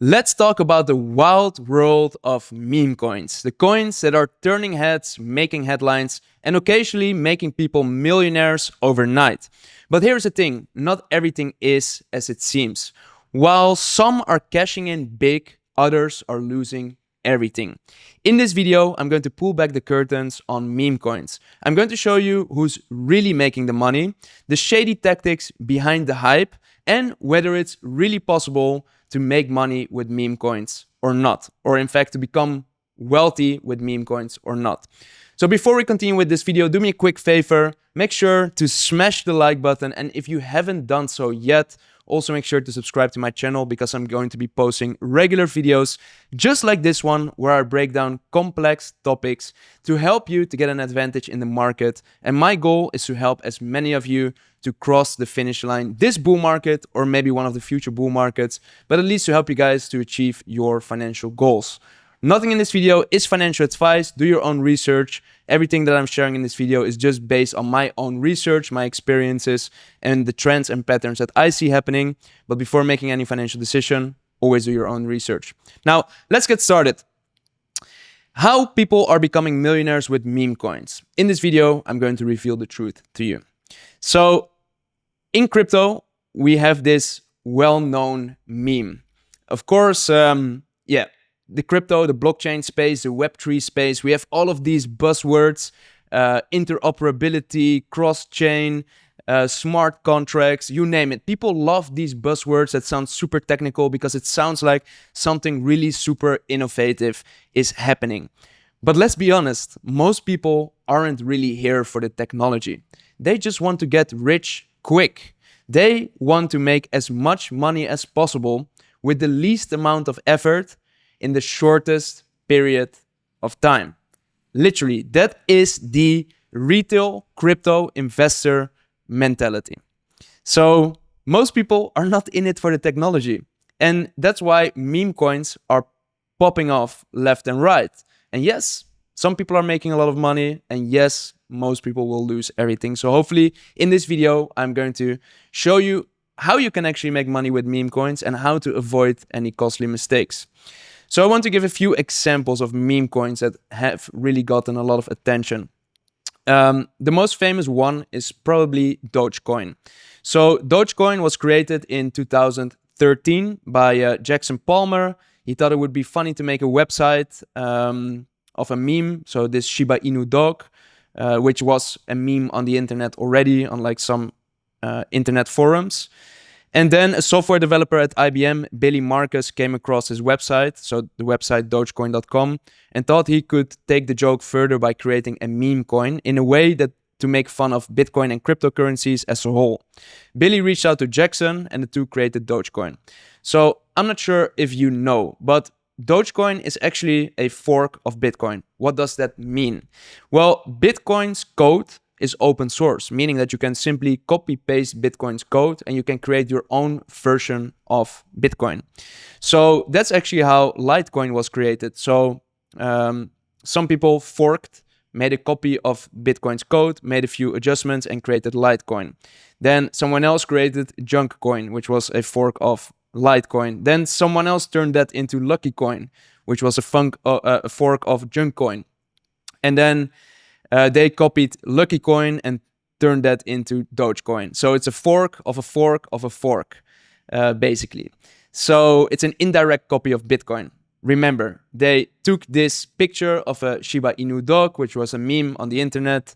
Let's talk about the wild world of meme coins. The coins that are turning heads, making headlines, and occasionally making people millionaires overnight. But here's the thing, not everything is as it seems. While some are cashing in big, others are losing everything. In this video, I'm going to pull back the curtains on meme coins. I'm going to show you who's really making the money, the shady tactics behind the hype, and whether it's really possible to make money with meme coins or not, or in fact to become wealthy with meme coins or not. So before we continue with this video, do me a quick favor, make sure to smash the like button, and if you haven't done so yet, also make sure to subscribe to my channel because I'm going to be posting regular videos just like this one where I break down complex topics to help you to get an advantage in the market. And my goal is to help as many of you to cross the finish line this bull market or maybe one of the future bull markets, but at least to help you guys to achieve your financial goals. Nothing in this video is financial advice. Do your own research. Everything that I'm sharing in this video is just based on my own research, my experiences, and the trends and patterns that I see happening. But before making any financial decision, always do your own research. Now, let's get started. How people are becoming millionaires with meme coins. In this video, I'm going to reveal the truth to you. So, in crypto, we have this well-known meme. Of course, the crypto, the blockchain space, the Web3 space, we have all of these buzzwords, interoperability, cross-chain, smart contracts, you name it. People love these buzzwords that sound super technical because it sounds like something really super innovative is happening. But let's be honest, most people aren't really here for the technology. They just want to get rich quick. They want to make as much money as possible with the least amount of effort in the shortest period of time. Literally, that is the retail crypto investor mentality. So most people are not in it for the technology. And that's why meme coins are popping off left and right. And yes, some people are making a lot of money. And yes, most people will lose everything. So hopefully in this video, I'm going to show you how you can actually make money with meme coins and how to avoid any costly mistakes. So I want to give a few examples of meme coins that have really gotten a lot of attention. The most famous one is probably Dogecoin. So Dogecoin was created in 2013 by Jackson Palmer. He thought it would be funny to make a website of a meme. So this Shiba Inu dog, which was a meme on the internet already on like some internet forums. And then a software developer at IBM, Billy Marcus, came across his website, so the website dogecoin.com, and thought he could take the joke further by creating a meme coin in a way that to make fun of Bitcoin and cryptocurrencies as a whole. Billy reached out to Jackson and the two created Dogecoin. So I'm not sure if you know, but Dogecoin is actually a fork of Bitcoin. What does that mean? Well, Bitcoin's code is open source, meaning that you can simply copy paste Bitcoin's code and you can create your own version of Bitcoin. So that's actually how Litecoin was created. So some people forked, made a copy of Bitcoin's code, made a few adjustments and created Litecoin. Then someone else created Junkcoin, which was a fork of Litecoin. Then someone else turned that into LuckyCoin, which was a fork of Junkcoin. And then they copied LuckyCoin and turned that into Dogecoin. So it's a fork of a fork of a fork, basically. So it's an indirect copy of Bitcoin. Remember, they took this picture of a Shiba Inu dog, which was a meme on the internet.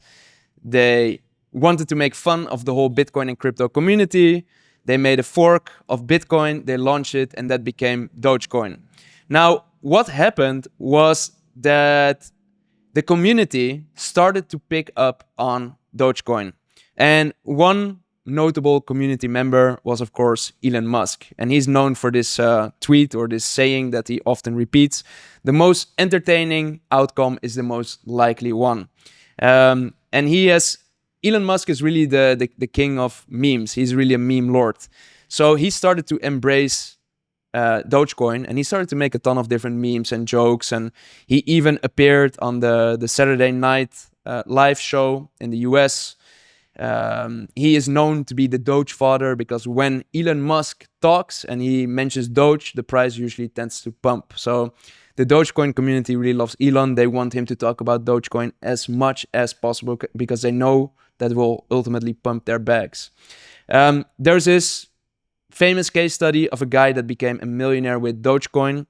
They wanted to make fun of the whole Bitcoin and crypto community. They made a fork of Bitcoin, they launched it, and that became Dogecoin. Now, what happened was that the community started to pick up on Dogecoin. And one notable community member was, of course, Elon Musk. And he's known for this tweet or this saying that he often repeats: the most entertaining outcome is the most likely one. And Elon Musk is really the king of memes. He's really a meme lord. So he started to embrace Dogecoin, and he started to make a ton of different memes and jokes, and he even appeared on the Saturday night live show in the US. He is known to be the Doge father because when Elon Musk talks and he mentions Doge, the price usually tends to pump. So the Dogecoin community really loves Elon. They want him to talk about Dogecoin as much as possible because they know that will ultimately pump their bags. There's this famous case study of a guy that became a millionaire with Dogecoin.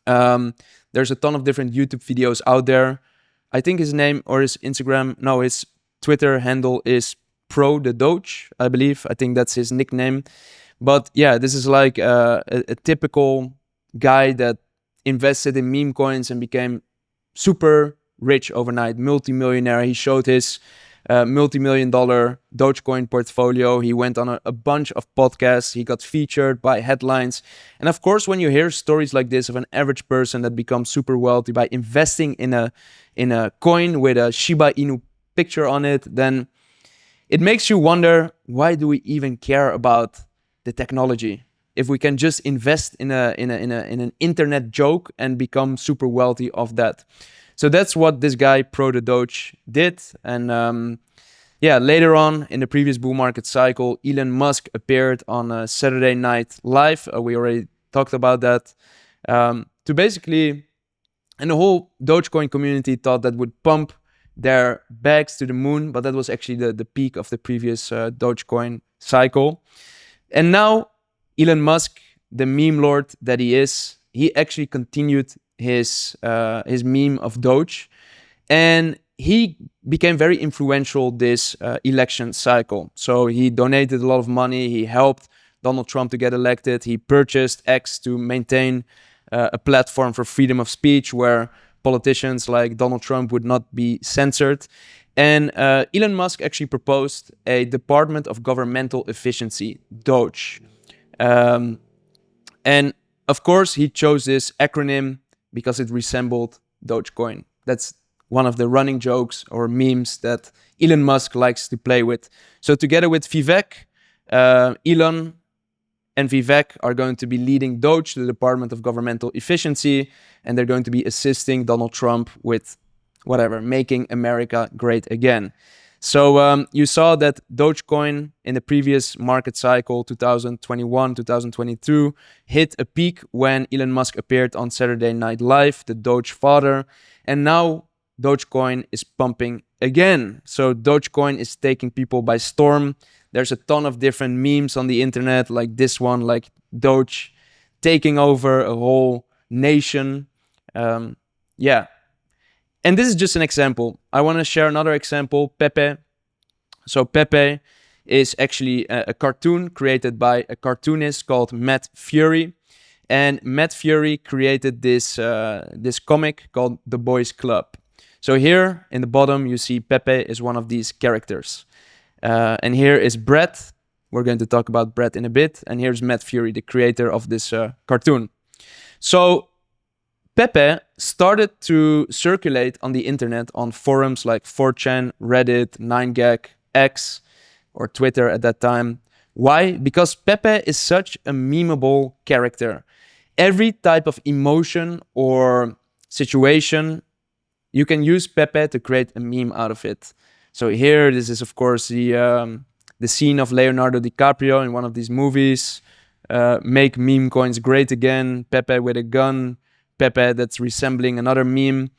There's a ton of different YouTube videos out there. I think his name or his Instagram, no, his Twitter handle is 𝗶𝗶𝘀𝗶𝗶𝗶, I believe. I think that's his nickname. But yeah, this is like a typical guy that invested in meme coins and became super rich overnight, multi-millionaire. He showed his multi-million-dollar Dogecoin portfolio. He went on a bunch of podcasts. He got featured by headlines. And of course, when you hear stories like this of an average person that becomes super wealthy by investing in a coin with a Shiba Inu picture on it, then it makes you wonder, why do we even care about the technology if we can just invest in an internet joke and become super wealthy off that? So that's what this guy 𝗶𝗶𝘀𝗶𝗶𝗶 did. And yeah, later on in the previous bull market cycle, Elon Musk appeared on Saturday Night Live. We already talked about that. To basically, and the whole Dogecoin community thought that would pump their bags to the moon, but that was actually the peak of the previous Dogecoin cycle. And now Elon Musk, the meme lord that he is, he actually continued his meme of Doge, and he became very influential this election cycle. So he donated a lot of money. He helped Donald Trump to get elected. He purchased X to maintain a platform for freedom of speech where politicians like Donald Trump would not be censored. And Elon Musk actually proposed a Department of Governmental Efficiency, Doge. And of course, he chose this acronym because it resembled Dogecoin. That's one of the running jokes or memes that Elon Musk likes to play with. So together with Vivek, Elon and Vivek are going to be leading Doge, the Department of Governmental Efficiency, and they're going to be assisting Donald Trump with whatever, making America great again. So you saw that Dogecoin in the previous market cycle, 2021, 2022, hit a peak when Elon Musk appeared on Saturday Night Live, the Doge father. And now Dogecoin is pumping again. So Dogecoin is taking people by storm. There's a ton of different memes on the internet, like this one, like Doge taking over a whole nation. Yeah. And this is just an example. I want to share another example, 𝗶𝗶𝘶𝗶𝗶𝗶. So 𝗶𝗶𝗶𝘶 is actually a cartoon created by a cartoonist called Matt Fury. And Matt Fury created this comic called The Boys Club. So here in the bottom, you see 𝗶𝗶𝗶 is one of these characters. And here is Brett. We're going to talk about Brett in a bit. And here's Matt Fury, the creator of this cartoon. So 𝗶𝗶𝗶 started to circulate on the internet on forums like 4chan, Reddit, 9gag, X, or Twitter at that time. Why? Because 𝗶𝗶𝗶 is such a memeable character. Every type of emotion or situation, you can use 𝗶𝗶𝗶 to create a meme out of it. So here, this is of course the scene of Leonardo DiCaprio in one of these movies. Make meme coins great again. 𝗶𝗶𝗶 with a gun. 𝗶𝗶𝗶 that's resembling another meme.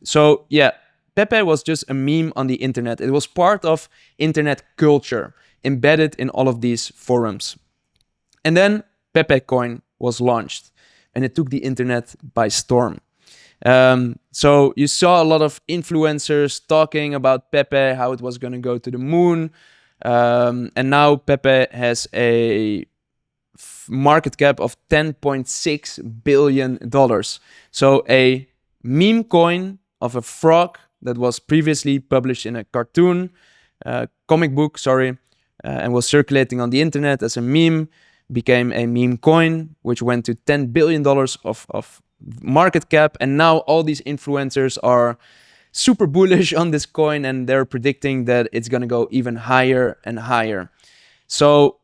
So yeah, 𝗶𝗶𝗶 was just a meme on the internet. It was part of internet culture, embedded in all of these forums. And then 𝗶𝗶 coin was launched, and it took the internet by storm. So you saw a lot of influencers talking about 𝗶𝗶𝗶, how it was going to go to the moon. And now 𝗶𝗶𝗶 has a market cap of $10.6 billion. So a meme coin of a frog that was previously published in a cartoon, comic book, and was circulating on the internet as a meme, became a meme coin, which went to $10 billion of market cap. And now all these influencers are super bullish on this coin, and they're predicting that it's going to go even higher and higher. So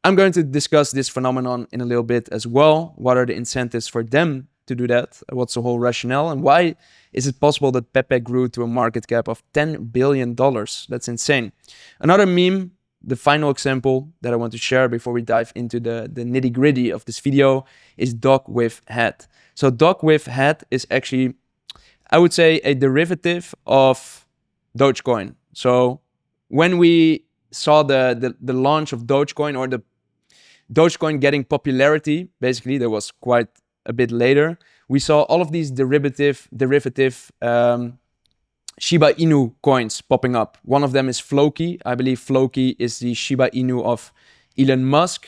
I'm going to discuss this phenomenon in a little bit as well. What are the incentives for them to do that? What's the whole rationale? And why is it possible that 𝗶𝗶 grew to a market cap of $10 billion? That's insane. Another meme, the final example that I want to share before we dive into the nitty-gritty of this video, is 𝗗𝗶𝘀𝗃. So 𝗗𝗶𝘀𝗃 is actually, I would say, a derivative of Dogecoin. So when we saw the launch of Dogecoin, or the Dogecoin getting popularity, basically, that was quite a bit later, we saw all of these derivative Shiba Inu coins popping up. One of them is 𝗗𝗏. I believe 𝗗𝗏 is the Shiba Inu of Elon Musk.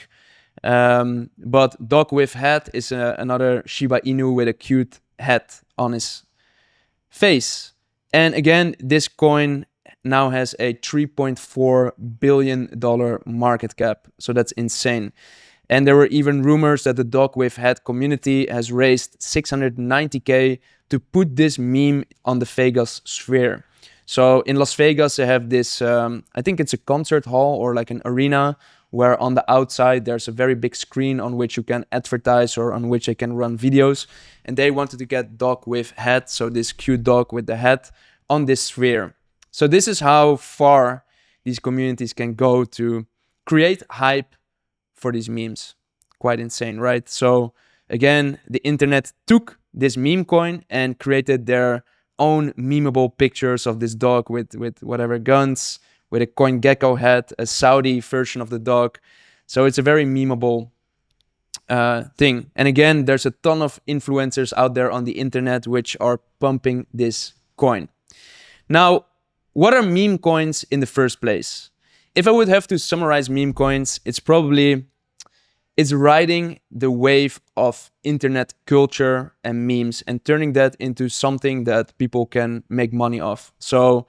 But 𝗗𝗶𝘀𝗃 is another Shiba Inu with a cute hat on his face. And again, this coin now has a $3.4 billion market cap. So that's insane. And there were even rumors that the 𝗗𝗶𝘃 community has raised $690K to put this meme on the Vegas sphere. So in Las Vegas, they have this, I think it's a concert hall or like an arena, where on the outside there's a very big screen on which you can advertise or on which they can run videos. And they wanted to get 𝗗𝗶𝘃𝗃, so this cute dog with the hat, on this sphere. So this is how far these communities can go to create hype for these memes. Quite insane, right? So again, the internet took this meme coin and created their own memeable pictures of this dog with whatever guns, with a CoinGecko hat, a Saudi version of the dog. So it's a very memeable thing. And again, there's a ton of influencers out there on the internet which are pumping this coin. Now, what are meme coins in the first place? If I would have to summarize meme coins, it's riding the wave of internet culture and memes and turning that into something that people can make money off. So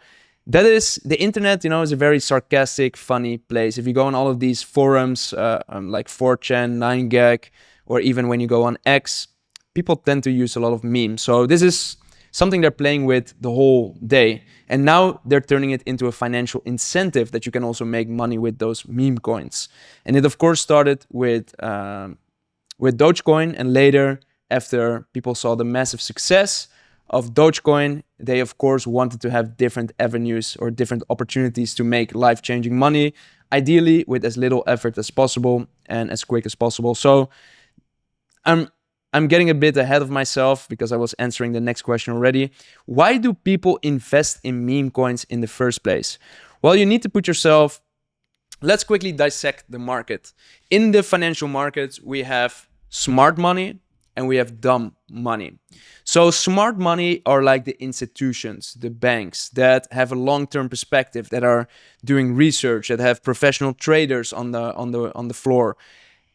that is, the internet, you know, is a very sarcastic, funny place. If you go on all of these forums, like 4chan, 9gag, or even when you go on X, people tend to use a lot of memes. So this is something they're playing with the whole day. And now they're turning it into a financial incentive that you can also make money with those meme coins. And it, of course, started with Dogecoin. And later, after people saw the massive success of Dogecoin, they, of course, wanted to have different avenues or different opportunities to make life-changing money, ideally with as little effort as possible and as quick as possible. So I'm getting a bit ahead of myself because I was answering the next question already. Why do people invest in meme coins in the first place? Well, you need to put yourself... Let's quickly dissect the market. In the financial markets, we have smart money and we have dumb money. So smart money are like the institutions, the banks that have a long-term perspective, that are doing research, that have professional traders on the floor.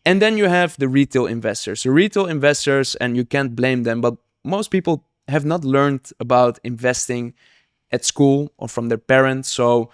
And then you have the retail investors. The retail investors, and you can't blame them, but most people have not learned about investing at school or from their parents. So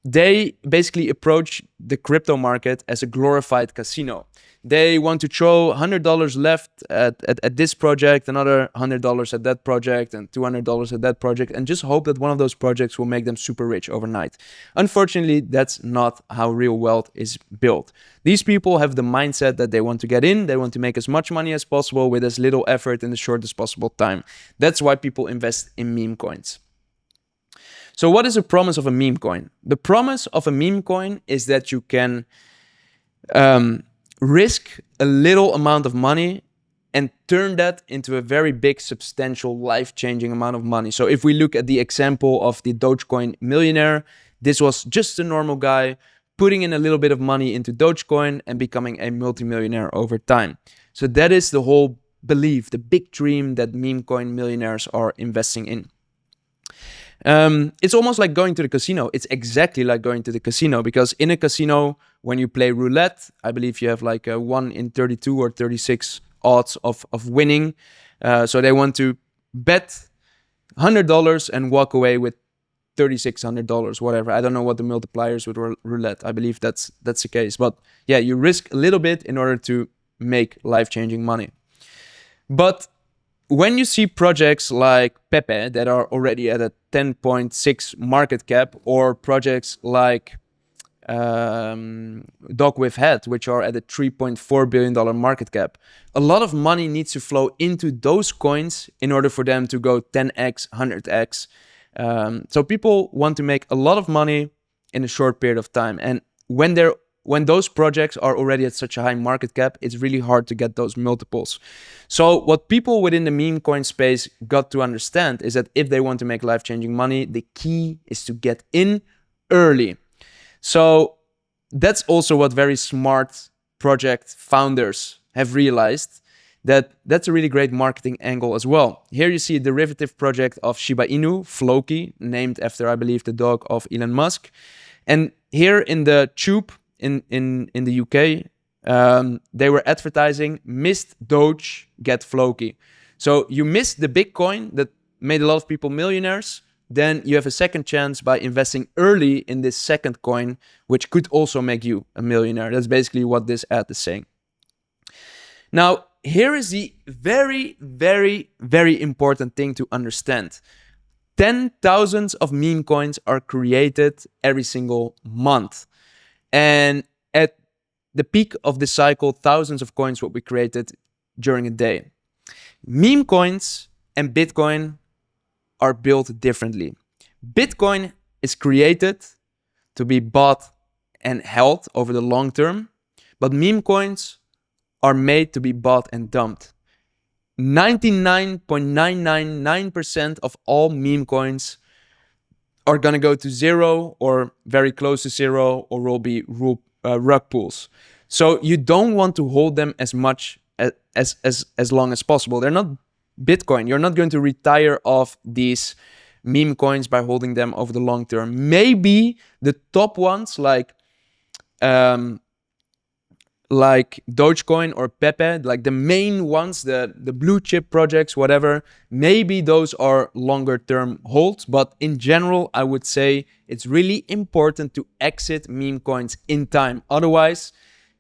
they basically approach the crypto market as a glorified casino. They want to throw $100 left at this project, another $100 at that project, and $200 at that project, and just hope that one of those projects will make them super rich overnight. Unfortunately, that's not how real wealth is built. These people have the mindset that they want to get in, they want to make as much money as possible with as little effort in the shortest possible time. That's why people invest in meme coins. So what is the promise of a meme coin? The promise of a meme coin is that you can risk a little amount of money and turn that into a very big, substantial, life-changing amount of money. So if we look at the example of the Dogecoin millionaire, this was just a normal guy putting in a little bit of money into Dogecoin and becoming a multimillionaire over time. So that is the whole belief, the big dream that meme coin millionaires are investing in. It's almost like going to the casino. It's exactly like going to the casino, because in a casino, when you play roulette, I believe you have like a 1 in 32 or 36 odds of winning. So they want to bet $100 and walk away with $3,600, whatever. I don't know what the multipliers with roulette. I believe that's the case. But yeah, you risk a little bit in order to make life-changing money. But when you see projects like 𝗶𝗃 that are already at a 10.6 market cap, or projects like dog with head, which are at a $3.4 billion market cap. A lot of money needs to flow into those coins in order for them to go 10x, 100x. So people want to make a lot of money in a short period of time. And when those projects are already at such a high market cap, it's really hard to get those multiples. So what people within the meme coin space got to understand is that if they want to make life-changing money, the key is to get in early. So that's also what very smart project founders have realized, that that's a really great marketing angle as well. Here you see a derivative project of Shiba Inu, 𝗗𝗶𝘀𝗶𝗺𝗏, named after, I believe, the dog of Elon Musk. And here in the tube in the UK, they were advertising, missed Doge, get 𝗗𝗀𝗏𝗀𝗏. So you missed the big coin that made a lot of people millionaires, then you have a second chance by investing early in this second coin, which could also make you a millionaire. That's basically what this ad is saying. Now, here is the very, very, very important thing to understand. 10,000s of meme coins are created every single month. And at the peak of the cycle, thousands of coins will be created during a day. Meme coins and Bitcoin are built differently. Bitcoin is created to be bought and held over the long term, but meme coins are made to be bought and dumped. 99.999% of all meme coins are going to go to zero or very close to zero, or will be rug pulls. So you don't want to hold them as much as long as possible. They're not Bitcoin. You're not going to retire off these meme coins by holding them over the long term. Maybe the top ones like Dogecoin or 𝗶𝗶𝘀𝗶𝗶𝗏, like the main ones, the blue chip projects, whatever, maybe those are longer term holds. But in general, I would say it's really important to exit meme coins in time. Otherwise,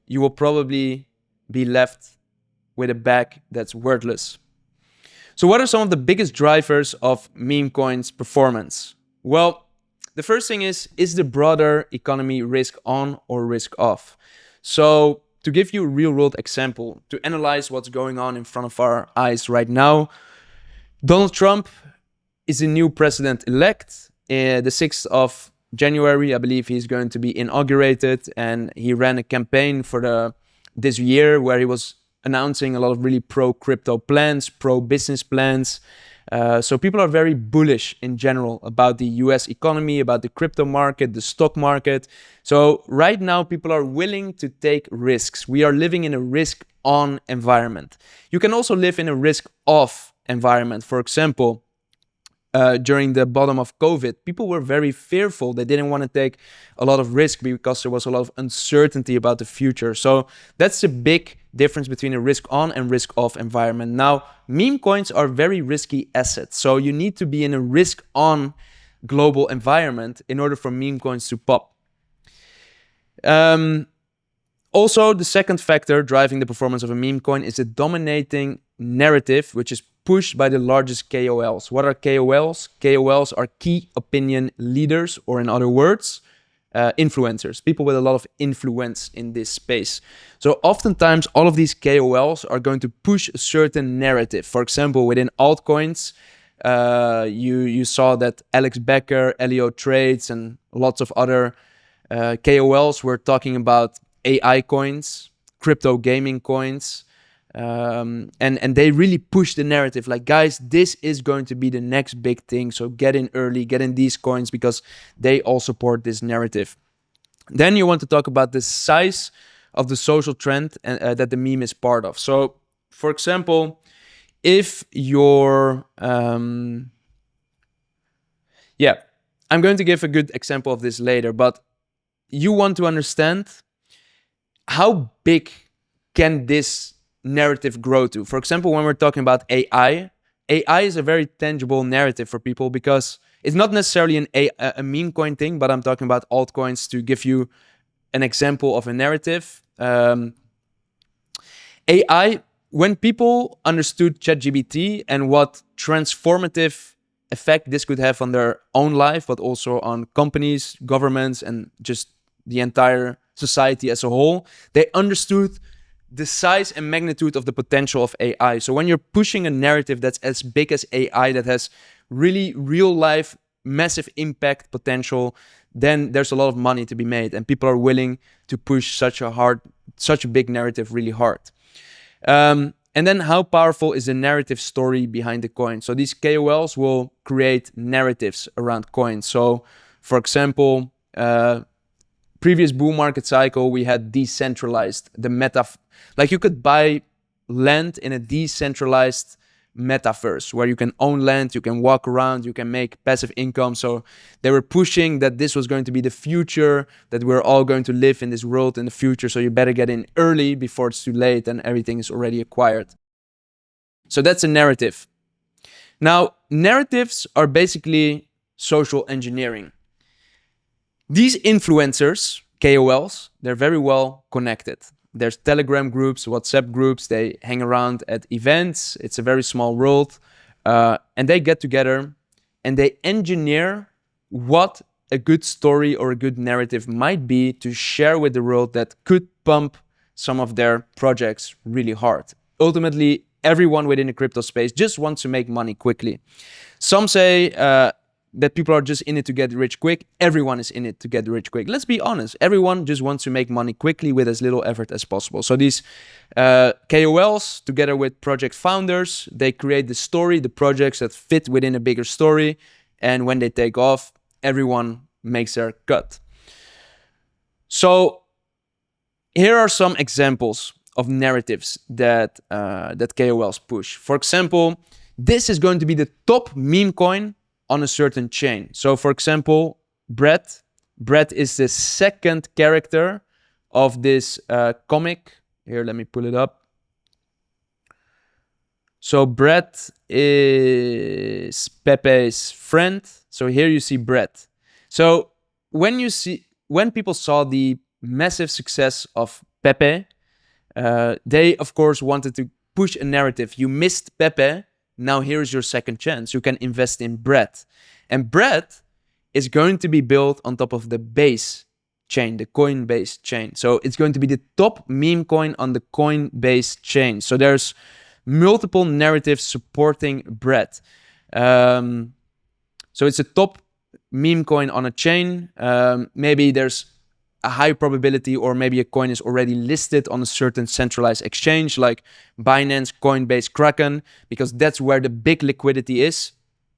you will probably be left with a bag that's worthless. So what are some of the biggest drivers of meme coins performance? Well, the first thing is the broader economy risk on or risk off? So to give you a real world example, to analyze what's going on in front of our eyes right now, Donald Trump is the new president-elect. The 6th of January, I believe he's going to be inaugurated, and he ran a campaign for this year where he was announcing a lot of really pro-crypto plans, pro-business plans. So people are very bullish in general about the US economy, about the crypto market, the stock market. So right now, people are willing to take risks. We are living in a risk-on environment. You can also live in a risk-off environment. For example, during the bottom of COVID, people were very fearful. They didn't want to take a lot of risk because there was a lot of uncertainty about the future. So that's a big difference between a risk-on and risk-off environment. Now, meme coins are very risky assets. So you need to be in a risk-on global environment in order for meme coins to pop. Also, the second factor driving the performance of a meme coin is the dominating narrative, which is pushed by the largest KOLs. What are KOLs? KOLs are key opinion leaders, or in other words, influencers, people with a lot of influence in this space. So oftentimes, all of these KOLs are going to push a certain narrative. For example, within altcoins, you saw that Alex Becker, Elio Trades, and lots of other KOLs were talking about AI coins, crypto gaming coins, and they really push the narrative like, guys, this is going to be the next big thing. So get in early, get in these coins because they all support this narrative. Then you want to talk about the size of the social trend that the meme is part of. So, for example, if you're... I'm going to give a good example of this later, but you want to understand how big can this narrative grow to. For example, when we're talking about AI is a very tangible narrative for people because it's not necessarily a meme coin thing, but I'm talking about altcoins to give you an example of a narrative. AI, when people understood ChatGPT and what transformative effect this could have on their own life, but also on companies, governments, and just the entire society as a whole. They understood the size and magnitude of the potential of AI. So when you're pushing a narrative that's as big as AI, that has really real life, massive impact potential, then there's a lot of money to be made, and people are willing to push such a big narrative really hard. And then how powerful is the narrative story behind the coin? So these KOLs will create narratives around coins. So for example, previous bull market cycle, we had decentralized, the like you could buy land in a decentralized metaverse where you can own land, you can walk around, you can make passive income. So they were pushing that this was going to be the future, that we're all going to live in this world in the future. So you better get in early before it's too late and everything is already acquired. So that's a narrative. Now, narratives are basically social engineering. These influencers, KOLs, they're very well connected. There's Telegram groups, WhatsApp groups. They hang around at events. It's a very small world. And they get together and they engineer what a good story or a good narrative might be to share with the world that could pump some of their projects really hard. Ultimately, everyone within the crypto space just wants to make money quickly. Some say that people are just in it to get rich quick. Everyone is in it to get rich quick. Let's be honest. Everyone just wants to make money quickly with as little effort as possible. So these KOLs, together with project founders, they create the story, the projects that fit within a bigger story. And when they take off, everyone makes their cut. So here are some examples of narratives that KOLs push. For example, this is going to be the top meme coin on a certain chain. So for example, Brett is the second character of this comic. Here, let me pull it up. So Brett is Pepe's friend. So here you see Brett. So when people saw the massive success of Pepe, they of course wanted to push a narrative. You missed Pepe. Now here's your second chance. You can invest in Brett. And Brett is going to be built on top of the base chain, the Coinbase chain. So it's going to be the top meme coin on the Coinbase chain. So there's multiple narratives supporting Brett. So it's a top meme coin on a chain. Maybe there's a high probability, or maybe a coin is already listed on a certain centralized exchange like Binance, Coinbase, Kraken, because that's where the big liquidity is.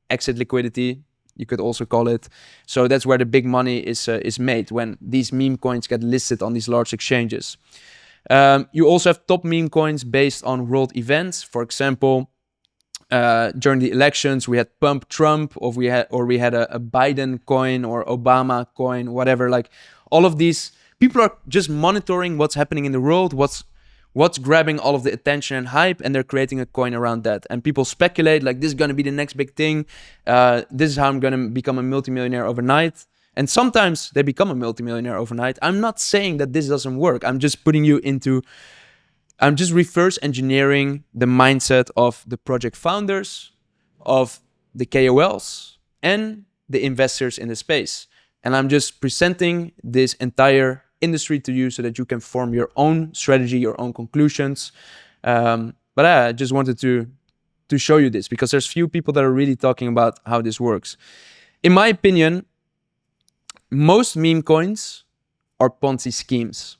Exit liquidity, you could also call it. So that's where the big money is made, when these meme coins get listed on these large exchanges. You also have top meme coins based on world events. For example, during the elections, we had Pump Trump, or we had a Biden coin or Obama coin, whatever. Like all of these, people are just monitoring what's happening in the world, what's grabbing all of the attention and hype, and they're creating a coin around that. And people speculate like, this is going to be the next big thing. This is how I'm going to become a multimillionaire overnight. And sometimes they become a multimillionaire overnight. I'm not saying that this doesn't work. I'm just I'm just reverse engineering the mindset of the project founders, of the KOLs, and the investors in the space. And I'm just presenting this entire industry to you so that you can form your own strategy, your own conclusions. But I just wanted to show you this, because there's few people that are really talking about how this works. In my opinion, most meme coins are Ponzi schemes.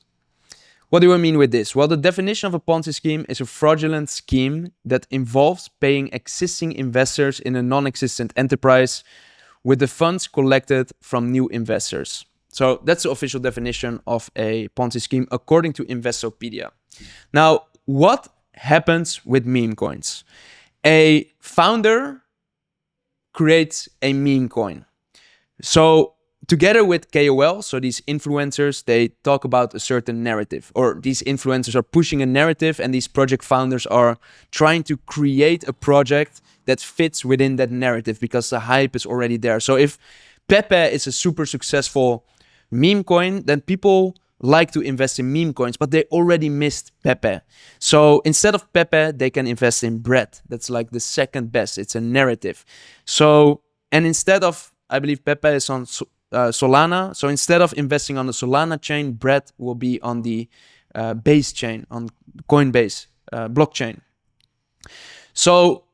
What do I mean with this? Well, the definition of a Ponzi scheme is a fraudulent scheme that involves paying existing investors in a non-existent enterprise with the funds collected from new investors. So that's the official definition of a Ponzi scheme according to Investopedia. Now, what happens with meme coins? A founder creates a meme coin. So together with KOL, so these influencers, they talk about a certain narrative, or these influencers are pushing a narrative, and these project founders are trying to create a project that fits within that narrative because the hype is already there. So if Pepe is a super successful meme coin, then people like to invest in meme coins, but they already missed Pepe. So instead of Pepe, they can invest in Brett. That's like the second best. It's a narrative. So, and instead of, I believe Pepe is on Solana. So instead of investing on the Solana chain, Brett will be on the Base chain, on Coinbase blockchain. So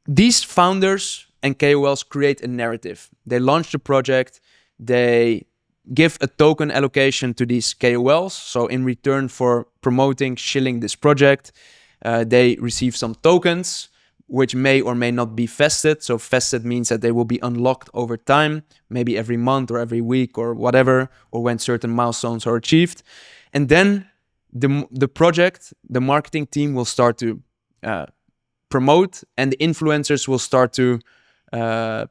these founders and KOLs create a narrative. They launch the project, they give a token allocation to these KOLs. So in return for promoting, shilling this project, they receive some tokens, which may or may not be vested. So vested means that they will be unlocked over time, maybe every month or every week or whatever, or when certain milestones are achieved. And then the project, the marketing team will start to promote, and the influencers will start to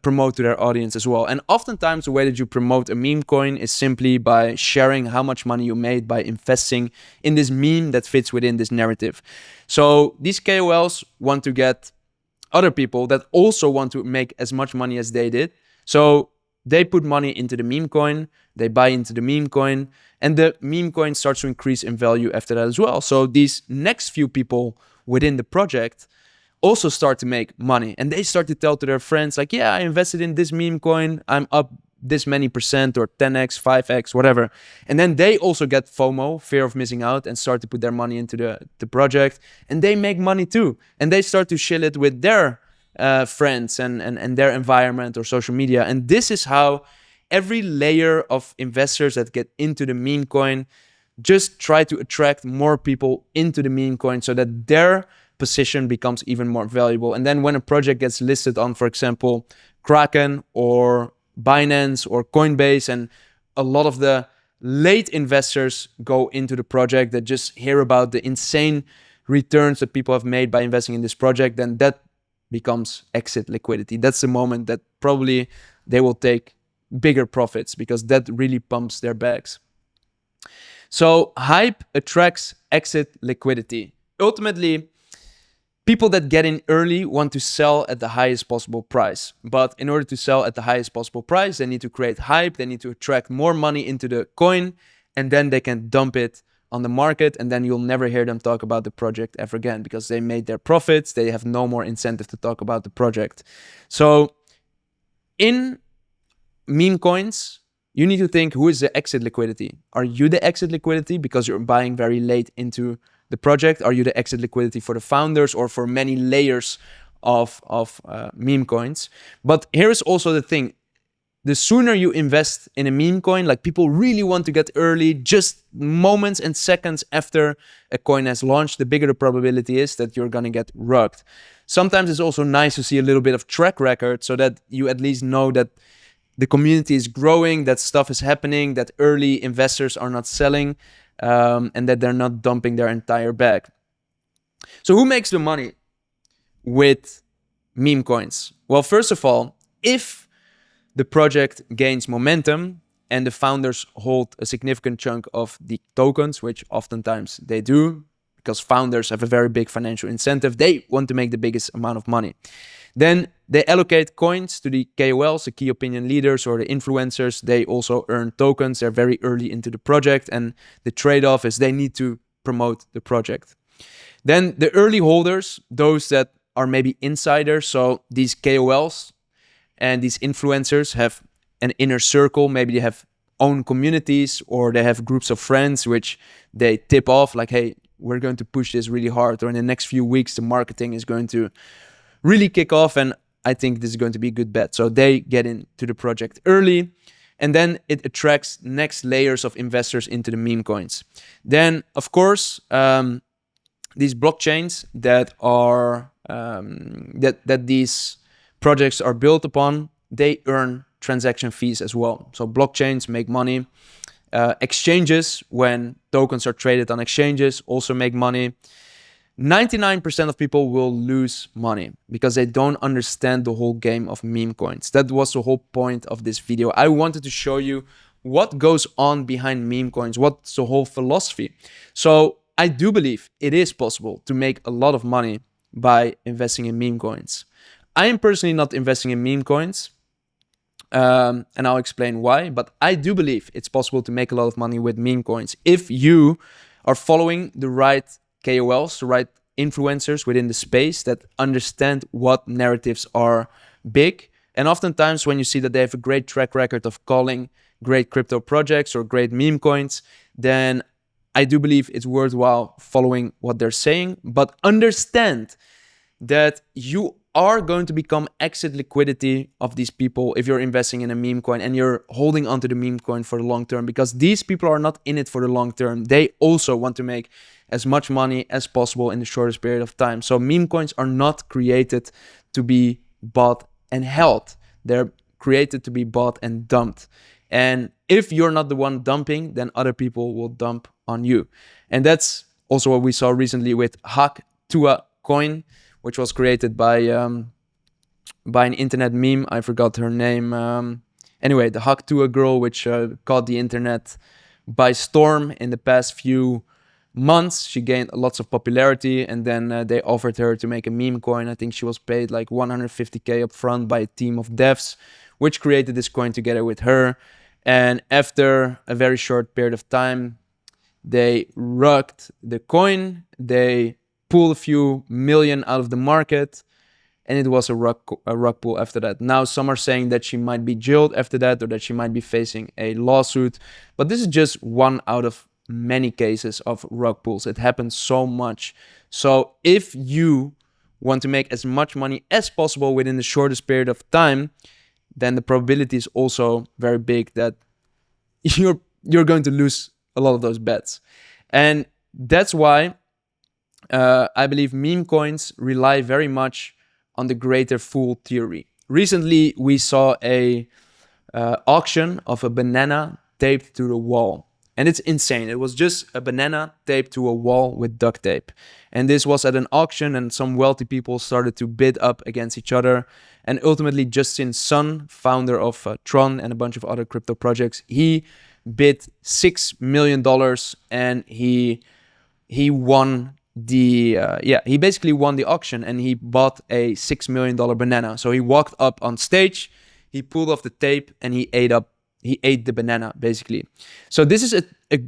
promote to their audience as well. And oftentimes the way that you promote a meme coin is simply by sharing how much money you made by investing in this meme that fits within this narrative. So these KOLs want to get other people that also want to make as much money as they did. So they put money into the meme coin, they buy into the meme coin, and the meme coin starts to increase in value after that as well. So these next few people within the project also start to make money, and they start to tell to their friends like, yeah, I invested in this meme coin, I'm up this many percent or 10x, 5x, whatever. And then they also get FOMO, fear of missing out, and start to put their money into the project, and they make money too. And they start to share it with their friends and their environment or social media. And this is how every layer of investors that get into the meme coin just try to attract more people into the meme coin so that their position becomes even more valuable. And then when a project gets listed on, for example, Kraken or Binance or Coinbase, and a lot of the late investors go into the project that just hear about the insane returns that people have made by investing in this project, then that becomes exit liquidity. That's the moment that probably they will take bigger profits, because that really pumps their bags. So hype attracts exit liquidity. Ultimately, people that get in early want to sell at the highest possible price. But in order to sell at the highest possible price, they need to create hype, they need to attract more money into the coin, and then they can dump it on the market, and then you'll never hear them talk about the project ever again, because they made their profits, they have no more incentive to talk about the project. So in meme coins, you need to think, who is the exit liquidity? Are you the exit liquidity because you're buying very late into the project? Are you the exit liquidity for the founders or for many layers of meme coins? But here's also the thing. The sooner you invest in a meme coin, like people really want to get early, just moments and seconds after a coin has launched, the bigger the probability is that you're gonna get rugged. Sometimes it's also nice to see a little bit of track record so that you at least know that the community is growing, that stuff is happening, that early investors are not selling, and that they're not dumping their entire bag. So who makes the money with meme coins? Well, first of all, if the project gains momentum and the founders hold a significant chunk of the tokens, which oftentimes they do, because founders have a very big financial incentive, they want to make the biggest amount of money. Then they allocate coins to the KOLs, the key opinion leaders, or the influencers. They also earn tokens. They're very early into the project, and the trade-off is they need to promote the project. Then the early holders, those that are maybe insiders, so these KOLs and these influencers have an inner circle. Maybe they have own communities, or they have groups of friends which they tip off like, hey, we're going to push this really hard, or in the next few weeks the marketing is going to really kick off, and I think this is going to be a good bet. So they get into the project early, and then it attracts next layers of investors into the meme coins. Then, of course, these blockchains that are that these projects are built upon, they earn transaction fees as well. So blockchains make money. Exchanges, when tokens are traded on exchanges, also make money. 99% of people will lose money because they don't understand the whole game of meme coins. That was the whole point of this video. I wanted to show you what goes on behind meme coins, what's the whole philosophy. So I do believe it is possible to make a lot of money by investing in meme coins. I am personally not investing in meme coins, and I'll explain why, but I do believe it's possible to make a lot of money with meme coins if you are following the right KOLs, the right influencers within the space that understand what narratives are big. And oftentimes when you see that they have a great track record of calling great crypto projects or great meme coins, then I do believe it's worthwhile following what they're saying. But understand that you are going to become exit liquidity of these people if you're investing in a meme coin and you're holding onto the meme coin for the long term, because these people are not in it for the long term. They also want to make as much money as possible in the shortest period of time. So meme coins are not created to be bought and held. They're created to be bought and dumped. And if you're not the one dumping, then other people will dump on you. And that's also what we saw recently with 𝗗𝗶𝘀𝗰𝗹 which was created by an internet meme. I forgot her name. Anyway, the 𝗗𝗶𝘀𝗰𝗹 girl, which caught the internet by storm in the past few months. She gained lots of popularity, and then they offered her to make a meme coin. I think she was paid like 150K up front by a team of devs, which created this coin together with her. And after a very short period of time, they rugged the coin. They pulled a few million out of the market, and it was a rug pull after that. Now some are saying that she might be jailed after that, or that she might be facing a lawsuit. But this is just one out of many cases of rug pulls. It happens so much. So if you want to make as much money as possible within the shortest period of time, then the probability is also very big that you're going to lose a lot of those bets. And that's why I believe meme coins rely very much on the greater fool theory. Recently, we saw a auction of a banana taped to the wall. And it's insane. It was just a banana taped to a wall with duct tape. And this was at an auction, and some wealthy people started to bid up against each other. And ultimately, Justin Sun, founder of Tron and a bunch of other crypto projects, he bid $6 million, and he won he basically won the auction, and he bought a $6 million banana. So he walked up on stage, he pulled off the tape, and he ate the banana, basically. So this is a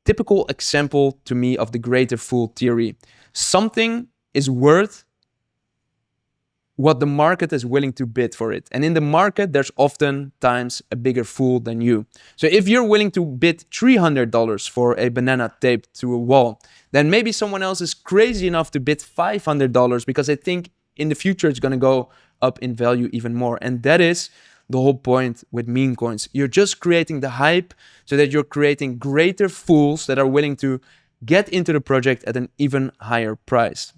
typical example to me of the greater fool theory. Something is worth what the market is willing to bid for it. And in the market, there's oftentimes a bigger fool than you. So if you're willing to bid $300 for a banana taped to a wall, then maybe someone else is crazy enough to bid $500 because they think in the future it's going to go up in value even more. And that is the whole point with meme coins. You're just creating the hype so that you're creating greater fools that are willing to get into the project at an even higher price.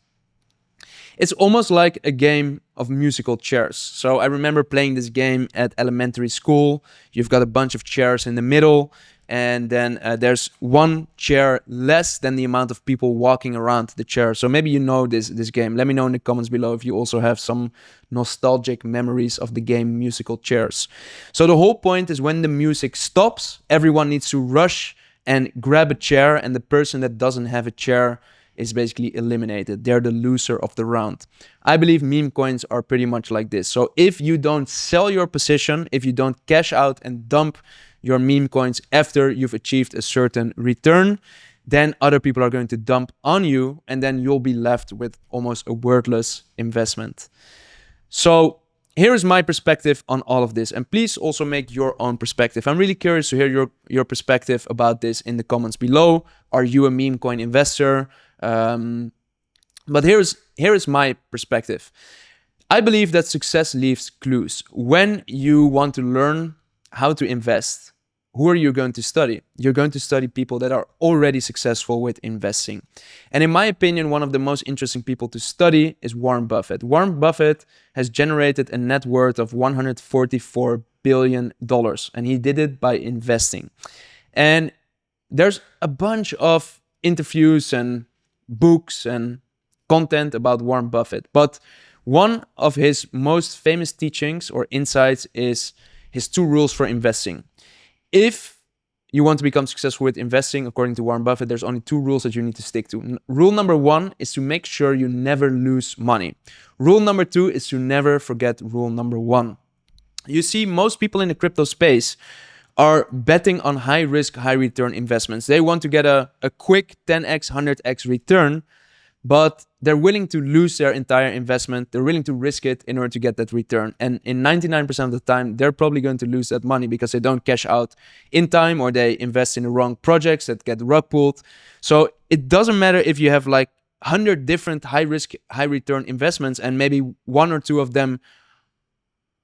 It's almost like a game of musical chairs. So I remember playing this game at elementary school. You've got a bunch of chairs in the middle, and then there's one chair less than the amount of people walking around the chair. So maybe you know this game. Let me know in the comments below if you also have some nostalgic memories of the game musical chairs. So the whole point is when the music stops, everyone needs to rush and grab a chair, and the person that doesn't have a chair is basically eliminated. They're the loser of the round. I believe meme coins are pretty much like this. So if you don't sell your position, if you don't cash out and dump your meme coins after you've achieved a certain return, then other people are going to dump on you, and then you'll be left with almost a worthless investment. So here is my perspective on all of this, and please also make your own perspective. I'm really curious to hear your perspective about this in the comments below. Are you a meme coin investor? But here is my perspective. I believe that success leaves clues. When you want to learn how to invest, who are you going to study? You're going to study people that are already successful with investing. And in my opinion, one of the most interesting people to study is Warren Buffett. Warren Buffett has generated a net worth of $144 billion, and he did it by investing. And there's a bunch of interviews and books and content about Warren Buffett. But one of his most famous teachings or insights is his 2 rules for investing. If you want to become successful with investing, according to Warren Buffett, there's only 2 rules that you need to stick to. Rule number 1 is to make sure you never lose money. Rule number 2 is to never forget rule number 1. You see, most people in the crypto space are betting on high risk, high return investments. They want to get a quick 10x, 100x return, but they're willing to lose their entire investment. They're willing to risk it in order to get that return. And in 99% of the time, they're probably going to lose that money because they don't cash out in time, or they invest in the wrong projects that get rug pulled. So it doesn't matter if you have like 100 different high risk, high return investments, and maybe 1 or 2 of them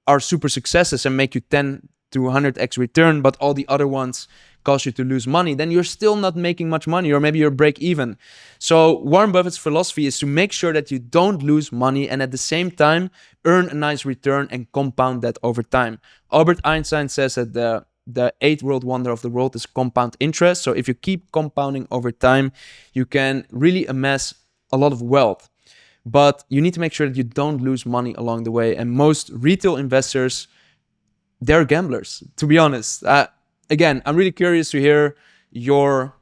are super successes and make you 10 to 100x return, but all the other ones cause you to lose money, then you're still not making much money, or maybe you're break even. So Warren Buffett's philosophy is to make sure that you don't lose money and at the same time earn a nice return and compound that over time. Albert Einstein says that the 8th world wonder of the world is compound interest. So if you keep compounding over time, you can really amass a lot of wealth. But you need to make sure that you don't lose money along the way. And most retail investors, they're gamblers, to be honest. Again, I'm really curious to hear your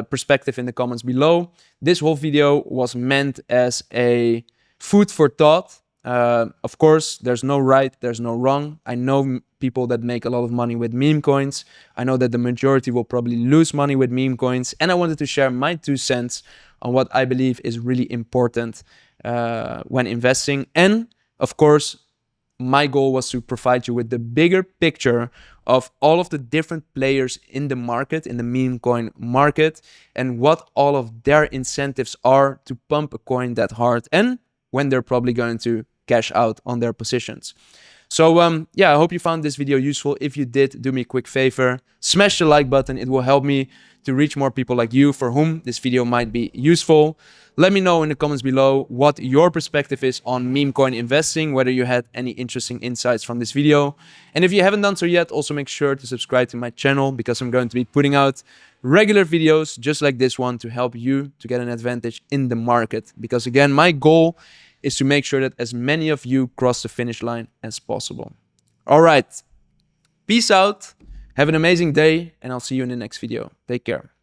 perspective in the comments below. This whole video was meant as a food for thought. Of course, there's no right, there's no wrong. I know people that make a lot of money with meme coins. I know that the majority will probably lose money with meme coins. And I wanted to share my 2 cents on what I believe is really important when investing. And of course, my goal was to provide you with the bigger picture of all of the different players in the market, in the meme coin market, and what all of their incentives are to pump a coin that hard, and when they're probably going to cash out on their positions. So yeah, I hope you found this video useful. If you did, do me a quick favor, smash the like button. It will help me to reach more people like you for whom this video might be useful. Let me know in the comments below what your perspective is on meme coin investing, whether you had any interesting insights from this video. And if you haven't done so yet, also make sure to subscribe to my channel, because I'm going to be putting out regular videos just like this one to help you to get an advantage in the market. Because again, my goal is to make sure that as many of you cross the finish line as possible. All right, peace out, have an amazing day, and I'll see you in the next video. Take care.